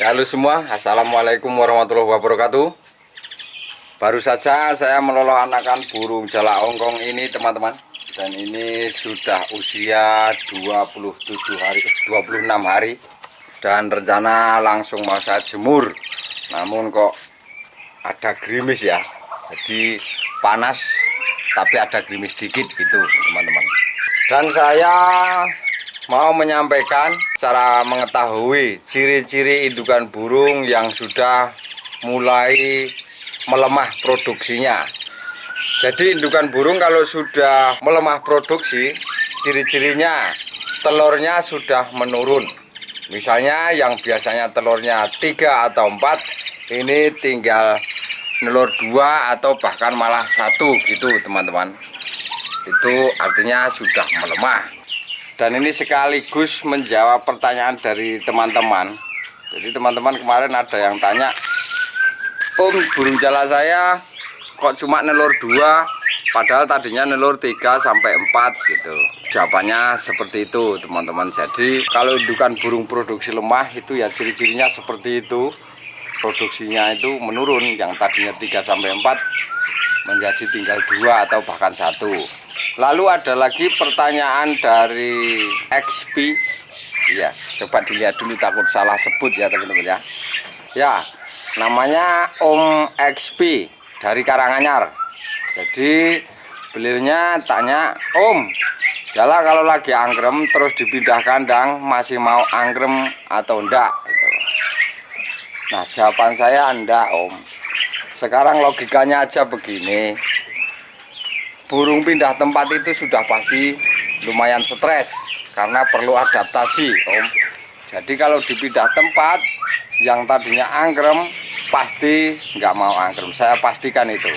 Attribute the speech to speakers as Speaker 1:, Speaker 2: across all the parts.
Speaker 1: Halo semua, assalamualaikum warahmatullahi wabarakatuh. Baru saja saya meloloh anakan burung jalak ongkong ini teman-teman. Dan ini sudah usia 26 hari. Dan rencana langsung mau saya jemur. Namun kok ada gerimis ya. Jadi panas tapi ada gerimis dikit gitu teman-teman. Dan saya mau menyampaikan cara mengetahui ciri-ciri indukan burung yang sudah mulai melemah produksinya. Jadi indukan burung kalau sudah melemah produksi, ciri-cirinya telurnya sudah menurun. Misalnya yang biasanya telurnya 3 atau 4, ini tinggal nelur 2 atau bahkan malah 1 gitu teman-teman. Itu artinya sudah melemah. Dan ini sekaligus menjawab pertanyaan dari teman-teman. Jadi teman-teman kemarin ada yang tanya, Om, burung jalak saya kok cuma nelur 2, padahal tadinya nelur 3 sampai 4 gitu. Jawabannya seperti itu teman-teman. Jadi kalau indukan burung produksi lemah itu ya ciri-cirinya seperti itu. Produksinya itu menurun, yang tadinya 3 sampai 4 menjadi tinggal 2 atau bahkan 1. Lalu ada lagi pertanyaan dari XP. Ya, coba dilihat dulu takut salah sebut ya teman-teman ya. Ya, namanya Om XP dari Karanganyar. Jadi beliaunya tanya, Om, jalak kalau lagi anggrem terus dipindah kandang masih mau anggrem atau enggak? Nah, jawaban saya enggak, Om. Sekarang logikanya aja begini, burung pindah tempat itu sudah pasti lumayan stres karena perlu adaptasi, Om. Jadi kalau dipindah tempat yang tadinya anggrem pasti nggak mau anggrem, saya pastikan itu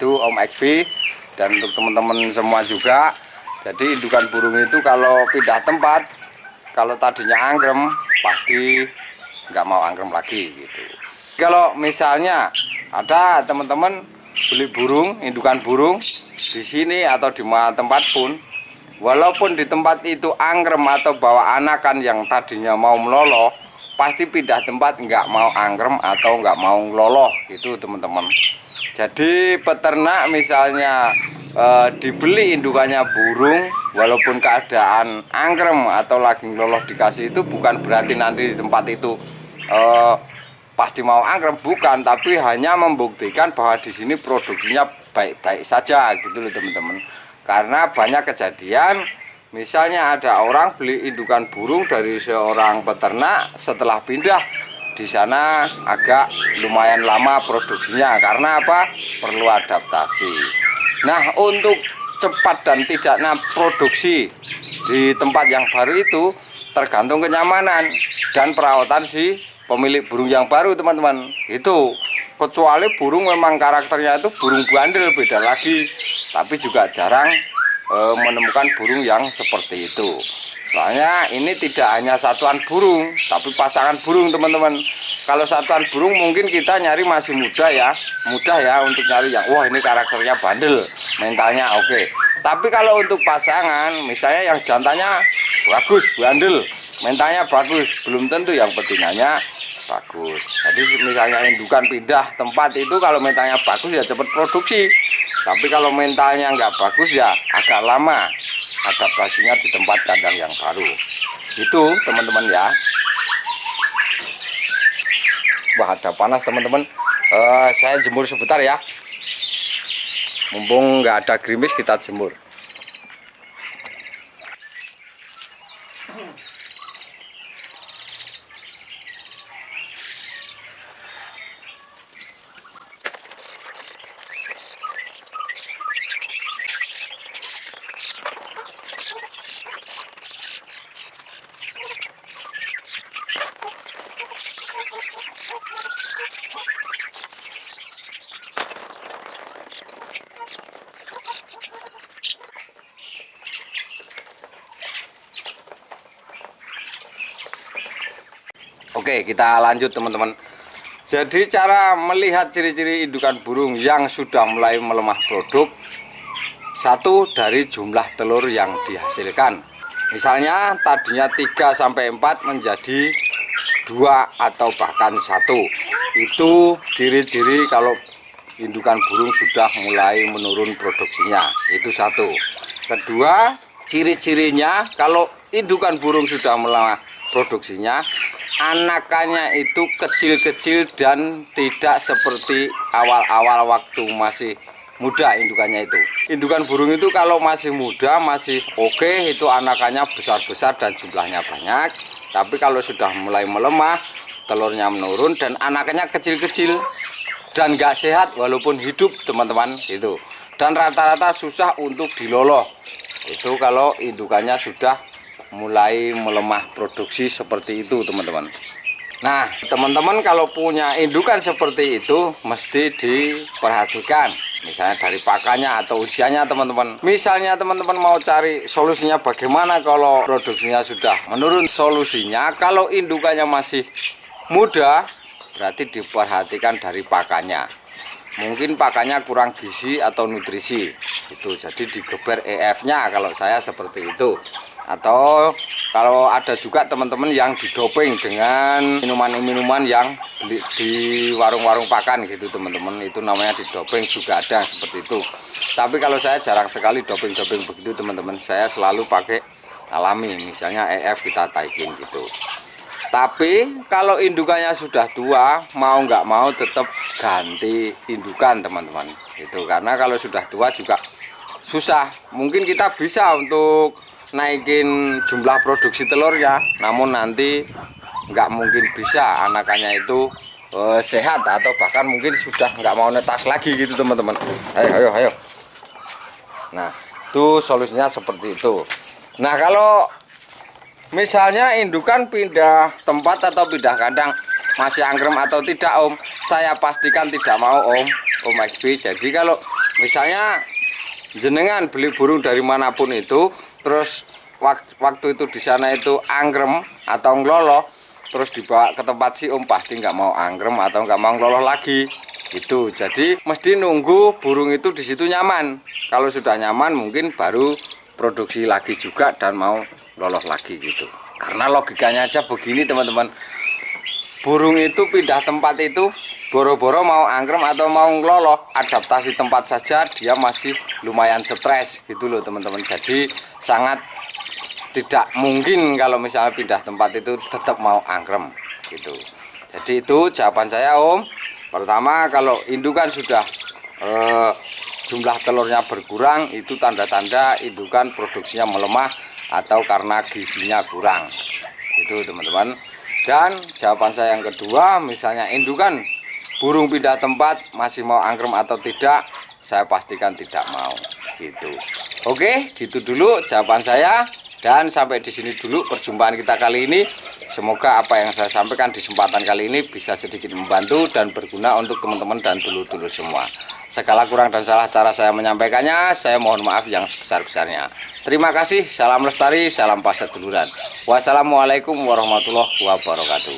Speaker 1: Om XP. Dan untuk teman-teman semua juga, jadi indukan burung itu kalau pindah tempat, kalau tadinya anggrem pasti nggak mau anggrem lagi gitu. Kalau misalnya ada teman-teman beli burung, indukan burung di sini atau di tempat pun, walaupun di tempat itu anggrem atau bawa anakan yang tadinya mau meloloh, pasti pindah tempat nggak mau anggrem atau nggak mau meloloh gitu teman-teman. Jadi peternak misalnya dibeli indukannya burung, walaupun keadaan anggrem atau lagi meloloh dikasih, itu bukan berarti nanti di tempat itu pasti mau anggrem, bukan, tapi hanya membuktikan bahwa di sini produksinya baik-baik saja gitu loh teman-teman. Karena banyak kejadian, misalnya ada orang beli indukan burung dari seorang peternak, setelah pindah di sana agak lumayan lama produksinya. Karena apa? Perlu adaptasi. Nah, untuk cepat dan tidaknya produksi di tempat yang baru itu tergantung kenyamanan dan perawatan si pemilik burung yang baru teman-teman. Itu kecuali burung memang karakternya itu burung bandel, beda lagi. Tapi juga jarang menemukan burung yang seperti itu. Soalnya ini tidak hanya satuan burung, tapi pasangan burung teman-teman. Kalau satuan burung mungkin kita nyari masih mudah ya untuk nyari yang wah ini karakternya bandel, mentalnya oke. Tapi kalau untuk pasangan, misalnya yang jantannya bagus, bandel, mentalnya bagus, belum tentu yang betinanya bagus. Jadi misalnya indukan pindah tempat itu kalau mentalnya bagus ya cepat produksi. Tapi kalau mentalnya nggak bagus ya agak lama adaptasinya di tempat kandang yang baru. Itu teman-teman ya. Wah, ada panas teman-teman. Saya jemur sebentar ya. Mumpung nggak ada gerimis kita jemur. Oke, kita lanjut teman-teman. Jadi cara melihat ciri-ciri indukan burung yang sudah mulai melemah produk, satu dari jumlah telur yang dihasilkan. Misalnya tadinya 3 sampai 4 menjadi 2 atau bahkan 1. Itu ciri-ciri kalau indukan burung sudah mulai menurun produksinya. Itu 1. Kedua, ciri-cirinya kalau indukan burung sudah mulai produksinya, anakannya itu kecil-kecil dan tidak seperti awal-awal waktu masih muda indukannya itu. Indukan burung itu kalau masih muda masih oke, itu anakannya besar-besar dan jumlahnya banyak. Tapi kalau sudah mulai melemah, telurnya menurun dan anakannya kecil-kecil dan nggak sehat walaupun hidup teman-teman itu. Dan rata-rata susah untuk diloloh. Itu kalau indukannya sudah mulai melemah produksi seperti itu teman-teman. Nah teman-teman kalau punya indukan seperti itu mesti diperhatikan, misalnya dari pakannya atau usianya teman-teman. Misalnya teman-teman mau cari solusinya bagaimana kalau produksinya sudah menurun. Solusinya kalau indukannya masih muda berarti diperhatikan dari pakannya. Mungkin pakannya kurang gizi atau nutrisi itu, jadi digeber EF-nya kalau saya seperti itu. Atau kalau ada juga teman-teman yang didoping dengan minuman-minuman yang di warung-warung pakan gitu teman-teman, itu namanya didoping, juga ada seperti itu. Tapi kalau saya jarang sekali doping-doping begitu teman-teman, saya selalu pakai alami, misalnya EF kita taikin gitu. Tapi kalau indukannya sudah tua, mau nggak mau tetap ganti indukan teman-teman itu, karena kalau sudah tua juga susah. Mungkin kita bisa untuk naikin jumlah produksi telurnya, namun nanti nggak mungkin bisa anakannya itu sehat atau bahkan mungkin sudah nggak mau netas lagi gitu teman-teman. Ayo. Nah itu solusinya seperti itu. Nah kalau misalnya indukan pindah tempat atau pindah kandang masih angkrem atau tidak Om, saya pastikan tidak mau Om XB. Jadi kalau misalnya jenengan beli burung dari manapun itu, terus waktu itu di sana itu angkrem atau ngeloloh, terus dibawa ke tempat si Om, pasti nggak mau angkrem atau nggak mau ngeloloh lagi. Itu jadi mesti nunggu burung itu di situ nyaman. Kalau sudah nyaman mungkin baru produksi lagi juga dan mau loloh lagi gitu. Karena logikanya aja begini teman-teman, burung itu pindah tempat itu boro-boro mau angkrem atau mau ngeloloh, adaptasi tempat saja dia masih lumayan stres gitu loh teman-teman. Jadi sangat tidak mungkin kalau misalnya pindah tempat itu tetap mau angkrem gitu. Jadi itu jawaban saya Om. Pertama, kalau indukan sudah jumlah telurnya berkurang, itu tanda-tanda indukan produksinya melemah atau karena gizinya kurang. Itu teman-teman. Dan jawaban saya yang kedua, misalnya indukan burung pindah tempat masih mau angkrem atau tidak, saya pastikan tidak mau gitu. Oke, gitu dulu jawaban saya. Dan sampai di sini dulu perjumpaan kita kali ini. Semoga apa yang saya sampaikan di kesempatan kali ini bisa sedikit membantu dan berguna untuk teman-teman dan dulur-dulur semua. Segala kurang dan salah cara saya menyampaikannya, saya mohon maaf yang sebesar-besarnya. Terima kasih, salam lestari, salam paseduluran. Wassalamualaikum warahmatullahi wabarakatuh.